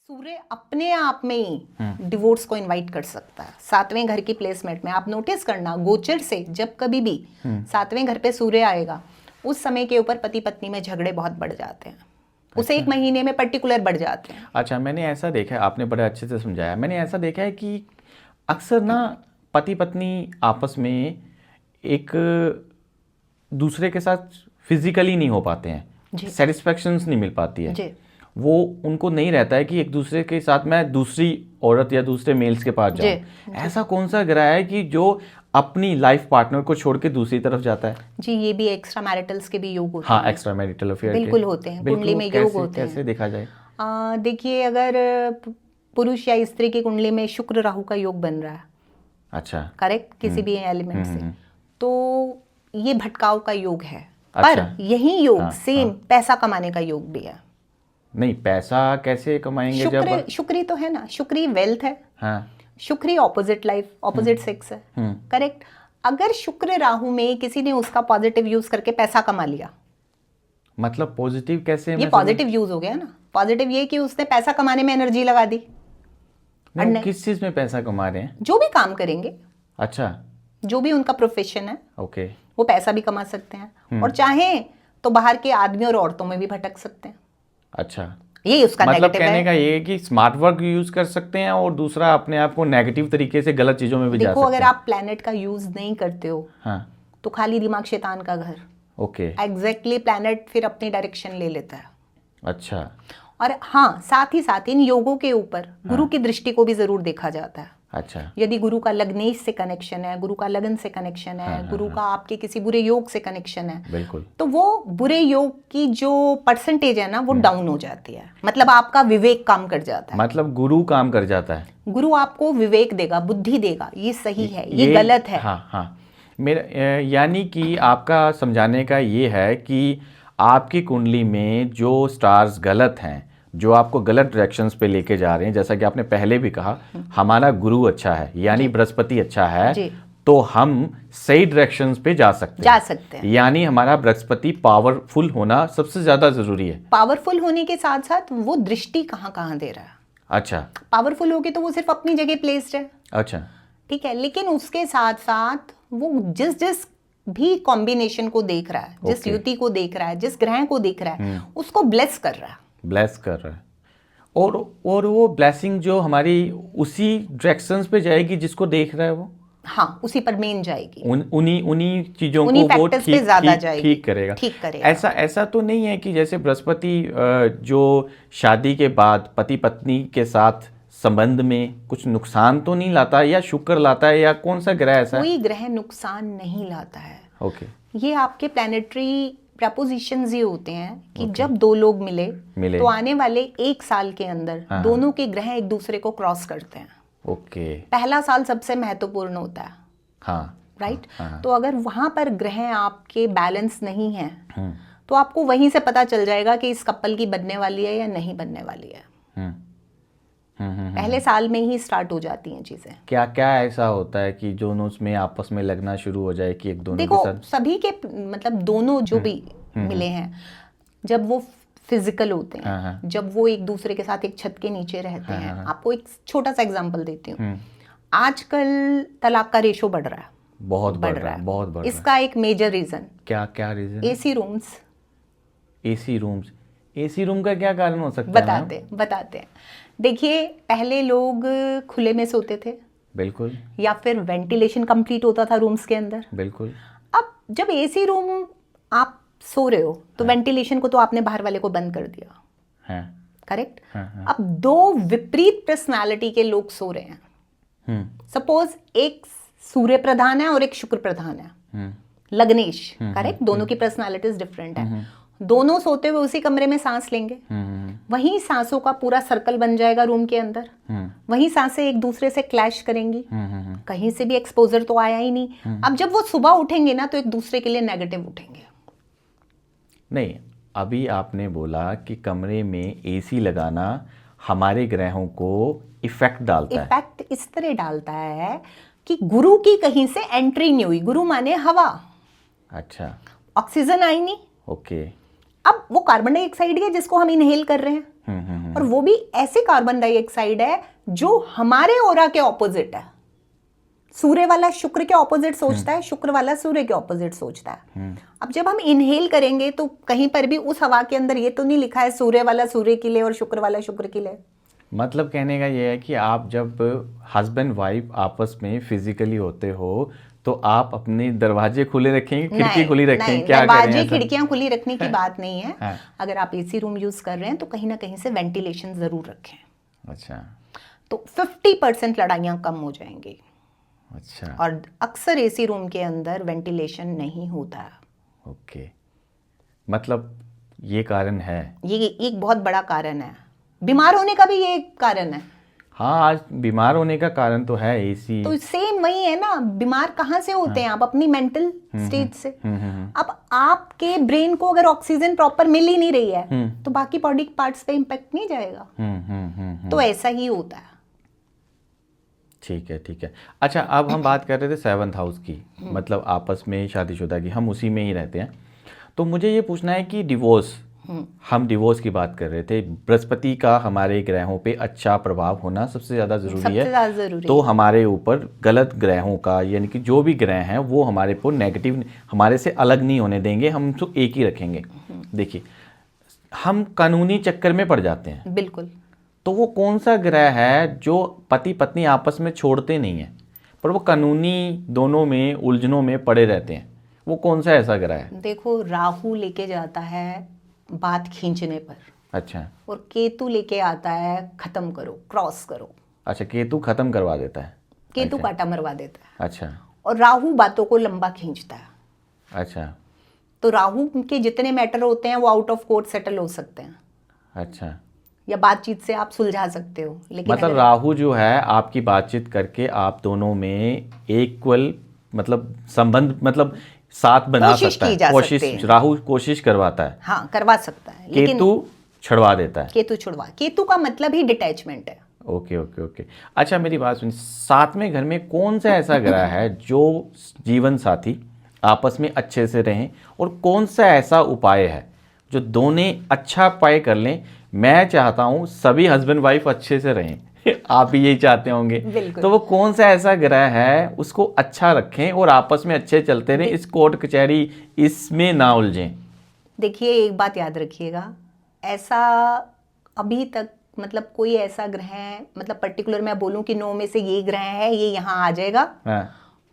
सूर्य अपने आप में ही डिवोर्स को इनवाइट कर सकता है। 7वें घर की प्लेसमेंट में आप नोटिस करना, गोचर से जब कभी भी 7वें घर पे सूर्य आएगा उस समय के ऊपर पति पत्नी में झगड़े बहुत बढ़ जाते हैं। उसे एक महीने में पर्टिकुलर बढ़ जाते हैं। अच्छा, मैंने ऐसा देखा है, आपने बड़े अच्छे से समझाया। मैंने ऐसा देखा है कि अक्सर ना पति पत्नी आपस में एक दूसरे के साथ फिजिकली नहीं हो पाते हैं, सेटिस्फैक्शंस नहीं मिल पाती है। वो उनको नहीं रहता है कि एक दूसरे के साथ मैं दूसरी औरत या दूसरे मेल्स के पास जाऊं। ऐसा कौन सा ग्रह है कि जो अपनी लाइफ पार्टनर को छोड़ के दूसरी तरफ जाता है? जी, ये भी एक्स्ट्रा मैरिटल्स के भी योग होते हैं। हाँ, एक्स्ट्रा मैरिटल अफेयर बिल्कुल होते हैं, कुंडली में योग होते हैं। कैसे देखा जाए? देखिए, अगर पुरुष या स्त्री की कुंडली में शुक्र राहु का योग बन रहा है, अच्छा, करेक्ट, किसी भी एलिमेंट से, तो ये भटकाव का योग है। पर यही योग सेम पैसा कमाने का योग भी है। नहीं, पैसा कैसे कमाएंगे? जब शुक्री तो है ना, शुक्री वेल्थ है। हाँ। Shukri opposite life, opposite sex है, करेक्ट। अगर शुक्र राहु में किसी ने उसका पॉजिटिव यूज करके पैसा कमा लिया, मतलब पॉजिटिव कैसे? ये पॉजिटिव यूज हो गया ना। पॉजिटिव ये कि उसने पैसा कमाने में एनर्जी लगा दी। किस चीज में पैसा कमा रहे हैं? जो भी काम करेंगे, अच्छा, जो भी उनका प्रोफेशन है, ओके, वो पैसा भी कमा सकते हैं। और चाहें तो बाहर के आदमी और औरतों में भी भटक सकते हैं। अच्छा, ये उसका मतलब कहने है। का ये है कि स्मार्ट वर्क यूज कर सकते हैं और दूसरा अपने आप को नेगेटिव तरीके से गलत चीजों में भी जा सकते हैं। देखो, अगर आप प्लेनेट का यूज नहीं करते हो, हाँ, तो खाली दिमाग शैतान का घर। ओके, एग्जैक्टली प्लेनेट फिर अपनी डायरेक्शन ले लेता है। अच्छा। और हाँ, साथ ही साथ इन योगों के ऊपर गुरु की दृष्टि को भी जरूर देखा जाता है। अच्छा, यदि गुरु का लग्नेश से कनेक्शन है, गुरु का लगन से कनेक्शन है, गुरु का आपके किसी बुरे योग से कनेक्शन है, बिल्कुल, तो वो बुरे योग की जो परसेंटेज है ना, वो डाउन हो जाती है। मतलब आपका विवेक काम कर जाता है। मतलब गुरु काम कर जाता है। गुरु आपको विवेक देगा, बुद्धि देगा, ये सही है, ये गलत है। हाँ हाँ, मेरा यानी कि आपका समझाने का ये है कि आपकी कुंडली में जो स्टार्स गलत हैं, जो आपको गलत डायरेक्शंस पे लेके जा रहे हैं, जैसा कि आपने पहले भी कहा, हमारा गुरु अच्छा है यानी बृहस्पति अच्छा है, तो हम सही डायरेक्शंस पे जा सकते हैं। यानी हमारा बृहस्पति पावरफुल होना सबसे ज्यादा जरूरी है। पावरफुल होने के साथ साथ वो दृष्टि कहाँ कहाँ दे रहा है। अच्छा, पावरफुल होगी तो वो सिर्फ अपनी जगह प्लेस्ड है। अच्छा, ठीक है, लेकिन उसके साथ साथ वो जिस भी कॉम्बिनेशन को देख रहा है, जिस युति को देख रहा है, जिस ग्रह को देख रहा है, उसको ब्लेस कर रहा है। ब्लेस कर रहा है। और वो ब्लेसिंग जो हमारी उसी डायरेक्शंस पे जाएगी जिसको देख रहा है वो, हाँ, उसी पर मेन जाएगी। उन्हीं चीजों को वो ठीक करेगा। ऐसा तो नहीं है कि जैसे बृहस्पति जो शादी के बाद पति पत्नी के साथ संबंध में कुछ नुकसान तो नहीं लाता, या शुक्र लाता है, या कौन सा ग्रह ऐसा? कोई ग्रह नुकसान नहीं लाता है। ओके, ये आपके प्लैनेटरी प्रपोजिशंस ये होते हैं कि जब दो लोग मिले तो आने वाले 1 साल के अंदर दोनों के ग्रह एक दूसरे को क्रॉस करते हैं। ओके, पहला साल सबसे महत्वपूर्ण होता है। हाँ, राइट। तो अगर वहां पर ग्रह आपके बैलेंस नहीं है, तो आपको वहीं से पता चल जाएगा कि इस कपल की बनने वाली है या नहीं बनने वाली है। पहले साल में ही स्टार्ट हो जाती हैं चीजें। क्या क्या ऐसा होता है कि दोनों में आपस में लगना शुरू हो जाए कि एक दोनों देखो, के साथ? सभी के मतलब दोनों जो भी मिले हैं, जब वो फिजिकल होते हैं, जब वो एक दूसरे के साथ एक छत के नीचे रहते हैं। आपको एक छोटा सा एग्जांपल देती हूँ। आजकल तलाक का रेशो बढ़ रहा है, बहुत बढ़ रहा है, बहुत बढ़ रहा है। इसका एक मेजर रीजन क्या reason? AC rooms. AC room का क्या कारण हो सकता है? बताते हैं। देखिए, पहले लोग खुले में सोते थे, बिल्कुल, या फिर वेंटिलेशन कंप्लीट होता था रूम्स के अंदर, बिल्कुल। अब जब एसी रूम आप सो रहे हो तो वेंटिलेशन को तो आपने बाहर वाले को बंद कर दिया, करेक्ट। अब 2 विपरीत पर्सनालिटी के लोग सो रहे हैं। सपोज एक सूर्य प्रधान है और एक शुक्र प्रधान है, लग्नेश, करेक्ट। दोनों की पर्सनालिटीज डिफरेंट है। दोनों सोते हुए उसी कमरे में सांस लेंगे, वहीं सांसों का पूरा सर्कल बन जाएगा रूम के अंदर, वहीं सांसें एक दूसरे से क्लैश करेंगी, कहीं से भी एक्सपोजर तो आया ही नहीं। अब जब वो सुबह उठेंगे ना, तो एक दूसरे के लिए नेगेटिव उठेंगे। नहीं, अभी आपने बोला कि कमरे में एसी लगाना हमारे ग्रहों को इफेक्ट डालता है। इफेक्ट इस तरह डालता है कि गुरु की कहीं से एंट्री नहीं हुई। गुरु माने हवा, अच्छा, ऑक्सीजन आई नहीं, ओके। अब वो कार्बन डाइऑक्साइड है जिसको हम इनहेल कर रहे हैं, और वो भी ऐसे कार्बन डाइऑक्साइड है जो हमारे ऑरा के ऑपोजिट है। सूर्य वाला शुक्र के ऑपोजिट सोचता है, शुक्र वाला सूर्य के ऑपोजिट सोचता है। अब जब हम इनहेल करेंगे तो कहीं पर भी उस हवा के अंदर ये तो नहीं लिखा है सूर्य वाला सूर्य के लिए और शुक्र वाला शुक्र के लिए। मतलब कहने का ये है कि आप जब हस्बैंड वाइफ आपस में फिजिकली होते हो तो आप अपने दरवाजे खुले रखेंगे, खिड़की खुली रखेंगे, क्या करें? दरवाजे खिड़कियां खुली रखने की बात नहीं है। हाँ। अगर आप एसी रूम यूज कर रहे हैं तो कहीं ना कहीं से वेंटिलेशन जरूर रखें। अच्छा। तो 50% लड़ाइयां कम हो जाएंगी। अच्छा। और अक्सर एसी रूम के अंदर वेंटिलेशन नहीं होता। ओके, मतलब ये कारण है, ये एक बहुत बड़ा कारण है। बीमार होने का भी ये एक कारण है। हाँ, आज बीमार होने का कारण तो है एसी। तो सेम वही है ना, बीमार कहाँ से होते हैं आप? अपनी मेंटल स्टेट से। अब आपके ब्रेन को अगर ऑक्सीजन प्रॉपर मिल ही नहीं रही है तो बाकी बॉडी पार्ट्स पे इम्पैक्ट नहीं जाएगा। तो ऐसा ही होता है। ठीक है, ठीक है। अच्छा, अब हम बात कर रहे थे 7th हाउस की, मतलब आपस में शादीशुदा की, हम उसी में ही रहते हैं। तो मुझे ये पूछना है कि डिवोर्स, हम डिवोर्स की बात कर रहे थे। बृहस्पति का हमारे ग्रहों पे अच्छा प्रभाव होना सबसे ज़्यादा ज़रूरी है। तो हमारे ऊपर गलत ग्रहों का, यानी कि जो भी ग्रह हैं वो हमारे पर नेगेटिव, हमारे से अलग नहीं होने देंगे, हम तो एक ही रखेंगे। देखिए, हम कानूनी चक्कर में पड़ जाते हैं। बिल्कुल। तो वो कौन सा ग्रह है जो पति पत्नी आपस में छोड़ते नहीं हैं पर वो कानूनी दोनों में उलझनों में पड़े रहते हैं? वो कौन सा ऐसा ग्रह है? देखो, राहु लेके जाता है बात खींचने पर। अच्छा। और केतु लेके आता है खत्म करो, क्रॉस करो। अच्छा, केतु खत्म करवा देता है, केतु कांटा मरवा देता है। अच्छा। और राहु बातों को लंबा खींचता है। अच्छा। तो राहु के जितने मैटर होते हैं वो आउट ऑफ कोर्ट सेटल हो सकते हैं। अच्छा। या बातचीत से आप सुलझा सकते हो। लेकिन मतलब राहु जो है आपकी बातचीत करके आप दोनों में इक्वल, मतलब संबंध, मतलब साथ बना सकता है। कोशिश, राहु कोशिश करवाता है। हाँ, करवा सकता है। केतु छुड़वा देता है। केतु का मतलब ही डिटैचमेंट है। Okay okay okay. अच्छा, मेरी बात सुनिए, 7वें घर में कौन सा ऐसा ग्रह है जो जीवन साथी आपस में अच्छे से रहें, और कौन सा ऐसा उपाय है जो दोनों अच्छा उपाय कर लें? मैं चाहता हूं सभी हस्बैंड वाइफ अच्छे से रहें, आप भी यही चाहते होंगे। तो वो कौन सा ऐसा ग्रह है उसको अच्छा रखें और आपस में अच्छे चलते रहें, इस कोर्ट कचहरी इसमें ना उलझें? देखिए, एक बात याद रखिएगा, ऐसा अभी तक मतलब कोई ऐसा ग्रह, मतलब पर्टिकुलर मैं बोलूं कि 9 में से ये ग्रह है, ये यहाँ आ जाएगा,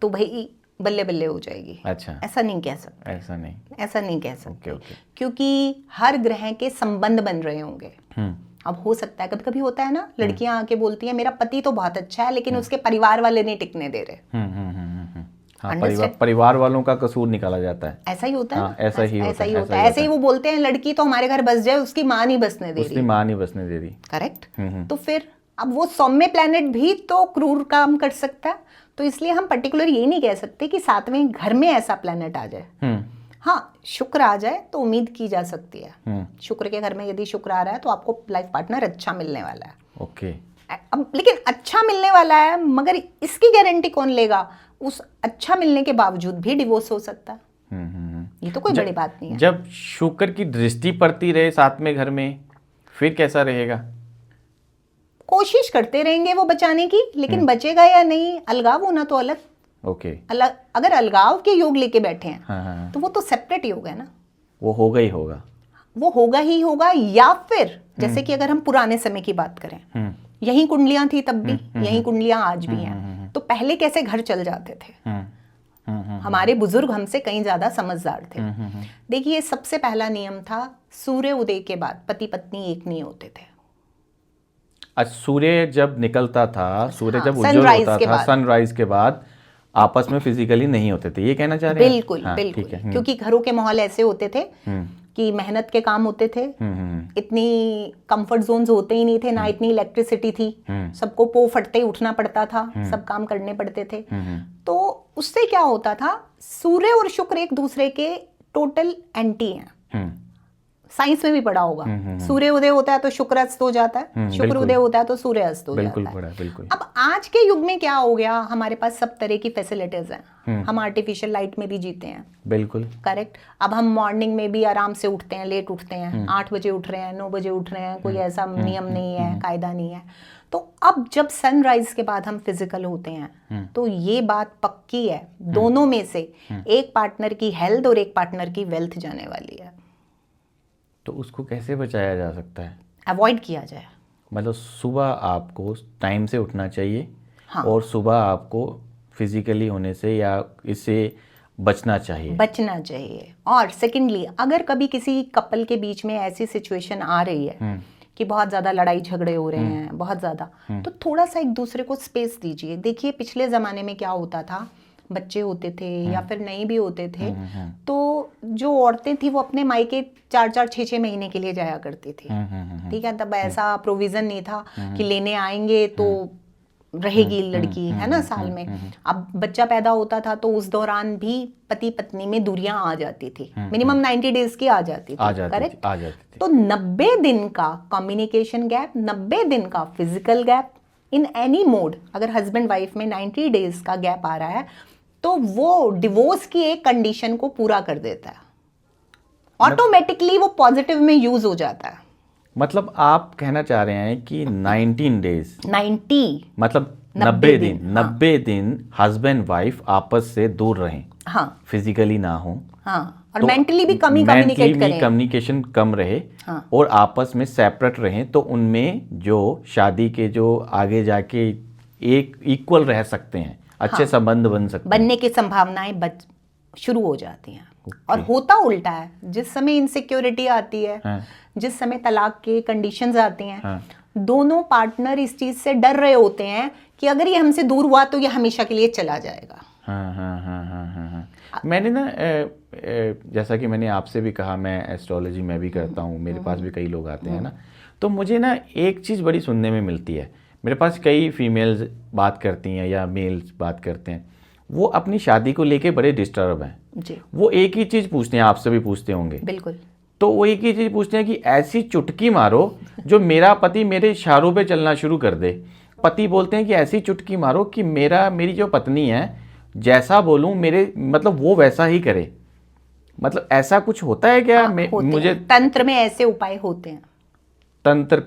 तो भाई बल्ले बल्ले हो जाएगी। अच्छा, ऐसा नहीं कह सकते। ऐसा नहीं कह सकते। ओके। क्योंकि हर ग्रह के संबंध बन रहे होंगे। अब हो सकता है, कभी कभी होता है ना, लड़कियां आके बोलती हैं मेरा पति तो बहुत अच्छा है लेकिन उसके परिवार वाले नहीं टिकने दे रहे। हाँ, परिवार वालों का कसूर निकाला जाता है। ऐसा ही होता है। हाँ, ऐसा ही होता है। ऐसे ही वो बोलते हैं लड़की तो हमारे घर बस जाए, उसकी माँ नहीं बसने दे रही। उसकी माँ नहीं बसने दे रही। करेक्ट। तो फिर अब वो सौम्य प्लैनेट भी तो क्रूर काम कर सकता है। तो इसलिए हम पर्टिकुलर ये नहीं कह सकते कि 7वें घर में ऐसा प्लैनेट आ जाए। हाँ, शुक्र आ जाए तो उम्मीद की जा सकती है। शुक्र के घर में यदि शुक्र आ रहा है तो आपको लाइफ पार्टनर अच्छा मिलने वाला है। ओके। अब लेकिन अच्छा मिलने वाला है, मगर इसकी गारंटी कौन लेगा? उस अच्छा मिलने के बावजूद भी डिवोर्स हो सकता है। ये तो कोई बड़ी बात नहीं है। जब शुक्र की दृष्टि पड़ती रहे 7वें घर में, फिर कैसा रहेगा? कोशिश करते रहेंगे वो बचाने की, लेकिन बचेगा या नहीं, अलगाव होना तो अलग। ओके। अगर अलगाव के योग लेके बैठे हैं तो वो तो सेपरेट योग है ना, वो होगा ही होगा। वो होगा ही होगा। या फिर जैसे कि अगर हम पुराने समय की बात करें, यही कुंडलियां थी तब भी, यही कुंडलियां आज भी हैं, तो पहले कैसे घर चल जाते थे? हमारे बुजुर्ग हमसे कहीं ज्यादा समझदार थे। देखिए, सबसे पहला नियम था सूर्य उदय के बाद पति पत्नी एक नहीं होते थे। सूर्य जब निकलता था, सूर्य जब उज्जवल होता था, सनराइज के बाद आपस में फिजिकली नहीं होते थे, ये कहना चाह रहे हैं? बिल्कुल। हाँ, बिल्कुल। क्योंकि घरों के माहौल ऐसे होते थे कि मेहनत के काम होते थे, इतनी कंफर्ट जोन्स होते ही नहीं थे, ना इतनी इलेक्ट्रिसिटी थी, सबको पो फटते ही उठना पड़ता था, सब काम करने पड़ते थे। तो उससे क्या होता था, सूर्य और शुक्र एक दूसरे के टोटल एंटी हैं। साइंस में भी पढ़ा होगा, सूर्य उदय होता है तो शुक्र अस्त हो जाता है, शुक्र उदय होता है तो सूर्य अस्त हो जाता है। बिल्कुल। अब आज के युग में क्या हो गया, हमारे पास सब तरह की फैसिलिटीज हैं, हम आर्टिफिशियल लाइट में भी जीते हैं। बिल्कुल करेक्ट। अब हम मॉर्निंग में भी आराम से उठते हैं, लेट उठते हैं, 8 बजे उठ रहे हैं, 9 बजे उठ रहे हैं, कोई ऐसा नियम नहीं है, कायदा नहीं है। तो अब जब सनराइज के बाद हम फिजिकल होते हैं तो ये बात पक्की है, दोनों में से एक पार्टनर की हेल्थ और एक पार्टनर की वेल्थ जाने वाली है। तो उसको कैसे बचाया जा सकता है? अवॉइड किया जाए। मतलब सुबह आपको टाइम से उठना चाहिए। हाँ। और सुबह आपको फिजिकली होने से या इससे बचना चाहिए। और सेकेंडली, अगर कभी किसी कपल के बीच में ऐसी सिचुएशन आ रही है कि बहुत ज़्यादा लड़ाई झगड़े हो रहे हैं, बहुत ज़्यादा, तो थोड़ा सा एक दूसरे को स्पेस दीजिए। देखिए पिछले ज़माने में क्या होता था, बच्चे होते थे या फिर नहीं भी होते थे, तो जो औरतें थी वो अपने मायके 4-4, 6-6 महीने के लिए जाया करती थी। ठीक है, तब ऐसा प्रोविज़न नहीं था कि लेने आएंगे तो रहेगी लड़की, है ना, साल में। अब बच्चा पैदा होता था तो उस दौरान भी पति पत्नी में दूरियां आ जाती थी, मिनिमम 90 डेज की आ जाती थी। करेक्ट। तो 90 दिन का कम्युनिकेशन गैप, 90 दिन का physical gap in any mode, अगर हस्बैंड वाइफ में 90 डेज का गैप आ रहा है तो वो डिवोर्स की एक कंडीशन को पूरा कर देता है, ऑटोमेटिकली वो पॉजिटिव में यूज हो जाता है। मतलब आप कहना चाह रहे हैं कि 19 डेज, 90 मतलब 90 दिन, 90 दिन हस्बैंड वाइफ आपस से दूर रहें। हाँ। फिजिकली ना हो। हाँ। और मेंटली भी कम ही कम्युनिकेट करें, कम्युनिकेशन कम रहे। हाँ। और आपस में सेपरेट रहें, तो उनमें जो शादी के जो आगे जाके एक इक्वल रह सकते हैं, अच्छे संबंध बन सकते हैं, बनने की संभावनाएं शुरू हो जाती हैं। और होता उल्टा है, जिस समय इनसिक्योरिटी आती है, जिस समय तलाक के कंडीशंस आती हैं, दोनों पार्टनर इस चीज से डर रहे होते हैं कि अगर ये हमसे दूर हुआ तो ये हमेशा के लिए चला जाएगा। मैंने ना जैसा कि मैंने आपसे भी कहा, मैं एस्ट्रोलॉजी मैं भी करता हूँ, मेरे पास भी कई लोग आते हैं ना, तो मुझे ना एक चीज़ बड़ी सुनने में मिलती है। मेरे पास कई फीमेल्स बात करती हैं या मेल्स बात करते हैं, वो अपनी शादी को लेके बड़े डिस्टर्ब हैं जी। वो एक ही चीज़ पूछते हैं, आपसे भी पूछते होंगे। बिल्कुल। तो वो एक ही चीज़ पूछते हैं कि ऐसी चुटकी मारो जो मेरा पति मेरे इशारों पे चलना शुरू कर दे। पति बोलते हैं कि ऐसी चुटकी मारो कि मेरी जो पत्नी है जैसा बोलूं मेरे मतलब वो वैसा ही करे। मतलब ऐसा कुछ होता है क्या? मुझे तंत्र में ऐसे उपाय होते हैं, तंत्र,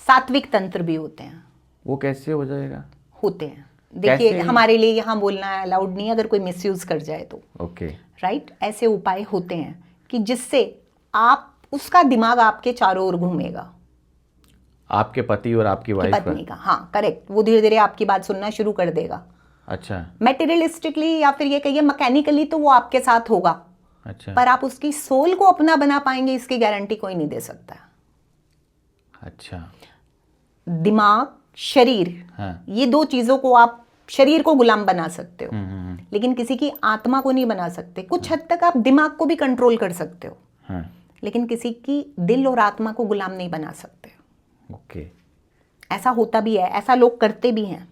सात्विक तंत्र भी होते हैं। वो कैसे हो जाएगा? होते हैं। देखिए हमारे लिए यहाँ बोलना अलाउड नहीं है, अगर कोई मिसयूज कर जाए तो। ओके। राइट। ऐसे उपाय होते हैं कि जिससे आप उसका दिमाग आपके चारों ओर घूमेगा, आपके पति और आपकी वाइफ पत्नी का। हाँ करेक्ट। वो धीरे धीरे आपकी बात सुनना शुरू कर देगा। अच्छा। मेटेरियलिस्टिकली या फिर ये कहिए मैकेनिकली तो वो आपके साथ होगा। अच्छा। पर आप उसकी सोल को अपना बना पाएंगे इसकी गारंटी कोई नहीं दे सकता। अच्छा। दिमाग, शरीर, हाँ। ये दो चीजों को आप शरीर को गुलाम बना सकते हो, लेकिन किसी की आत्मा को नहीं बना सकते। कुछ हद तक आप दिमाग को भी कंट्रोल कर सकते हो, हाँ। लेकिन किसी की दिल और आत्मा को गुलाम नहीं बना सकते। ओके। ऐसा होता भी है, ऐसा लोग करते भी हैं।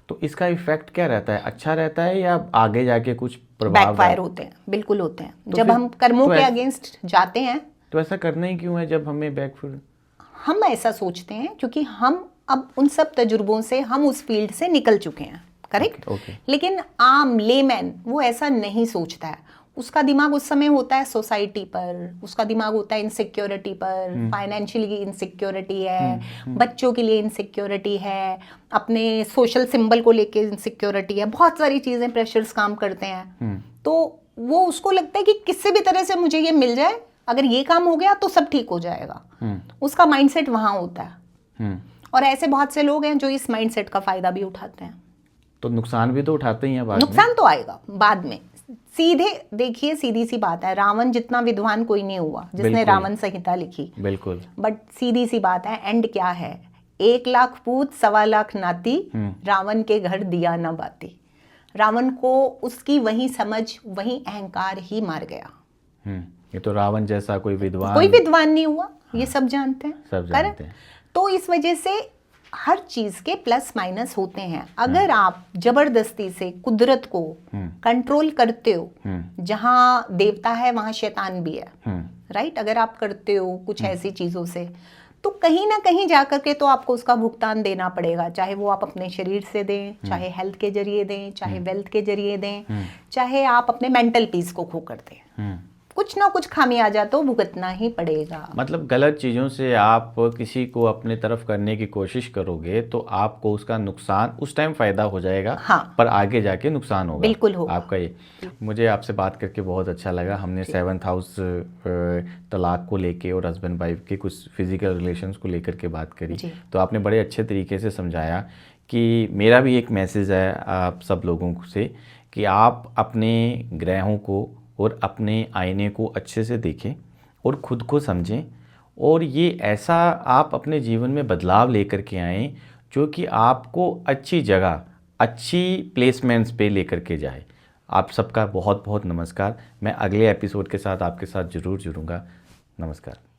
तो इसका इफेक्ट क्या रहता है? अच्छा रहता है या आगे जाके कुछ प्रभाव? बैकफायर होते हैं, बिल्कुल होते हैं। तो जब हम कर्मों के अगेंस्ट जाते हैं तो ऐसा करना ही क्यों है जब हमें बैकफायर? हम ऐसा सोचते हैं क्योंकि हम अब उन सब तजुर्बों से हम उस फील्ड से निकल चुके हैं। करेक्ट। okay. लेकिन आम लेमैन वो ऐसा नहीं सोचता है। उसका दिमाग उस समय होता है सोसाइटी पर, उसका दिमाग होता है इनसिक्योरिटी पर, फाइनेंशियली इनसिक्योरिटी है, बच्चों के लिए इनसिक्योरिटी है, अपने सोशल सिंबल को लेके इनसिक्योरिटी है, बहुत सारी चीजें प्रेशर्स काम करते हैं। तो वो उसको लगता है कि किसी भी तरह से मुझे ये मिल जाए, अगर ये काम हो गया तो सब ठीक हो जाएगा। उसका माइंडसेट वहां होता है। और ऐसे बहुत से लोग हैं जो इस माइंडसेट का फायदा भी उठाते हैं। तो नुकसान भी तो उठाते ही हैं बाद में। नुकसान तो आएगा बाद में। सीधे देखिए, सीधी सी बात है, रावण जितना विद्वान कोई नहीं हुआ जिसने रावण संहिता लिखी। बिल्कुल। बट सीधी सी बात है, एंड क्या है? 1 लाख पूत 1.25 लाख नाती, रावण के घर दिया न बाती। रावण को उसकी वही समझ, वही अहंकार ही मार गया। ये तो रावण जैसा कोई विद्वान नहीं हुआ। ये सब जानते हैं, सब जानते हैं। तो इस वजह से हर चीज के प्लस माइनस होते हैं। अगर आप जबरदस्ती से कुदरत को कंट्रोल करते हो, जहां देवता है वहां शैतान भी है, राइट। अगर आप करते हो कुछ ऐसी चीज़ों से, तो कहीं ना कहीं जाकर के तो आपको उसका भुगतान देना पड़ेगा, चाहे वो आप अपने शरीर से दें, चाहे हेल्थ के जरिए दें, चाहे वेल्थ के जरिए दें, चाहे आप अपने मेंटल पीस को खो कर दें। कुछ ना कुछ खामियाजा तो भुगतना ही पड़ेगा। मतलब गलत चीज़ों से आप किसी को अपने तरफ करने की कोशिश करोगे तो आपको उसका नुकसान, उस टाइम फ़ायदा हो जाएगा, हाँ, पर आगे जाके नुकसान होगा। बिल्कुल होगा आपका ये। मुझे आपसे बात करके बहुत अच्छा लगा। हमने 7th हाउस तलाक को लेके और हस्बैंड वाइफ के कुछ फिजिकल रिलेशंस को लेकर के बात करी, तो आपने बड़े अच्छे तरीके से समझाया कि मेरा भी एक मैसेज है आप सब लोगों से कि आप अपने ग्रहों को और अपने आईने को अच्छे से देखें और ख़ुद को समझें, और ये ऐसा आप अपने जीवन में बदलाव लेकर के आएँ जो कि आपको अच्छी जगह, अच्छी प्लेसमेंट्स पे लेकर के जाए। आप सबका बहुत बहुत नमस्कार। मैं अगले एपिसोड के साथ आपके साथ ज़रूर जुड़ूंगा। नमस्कार।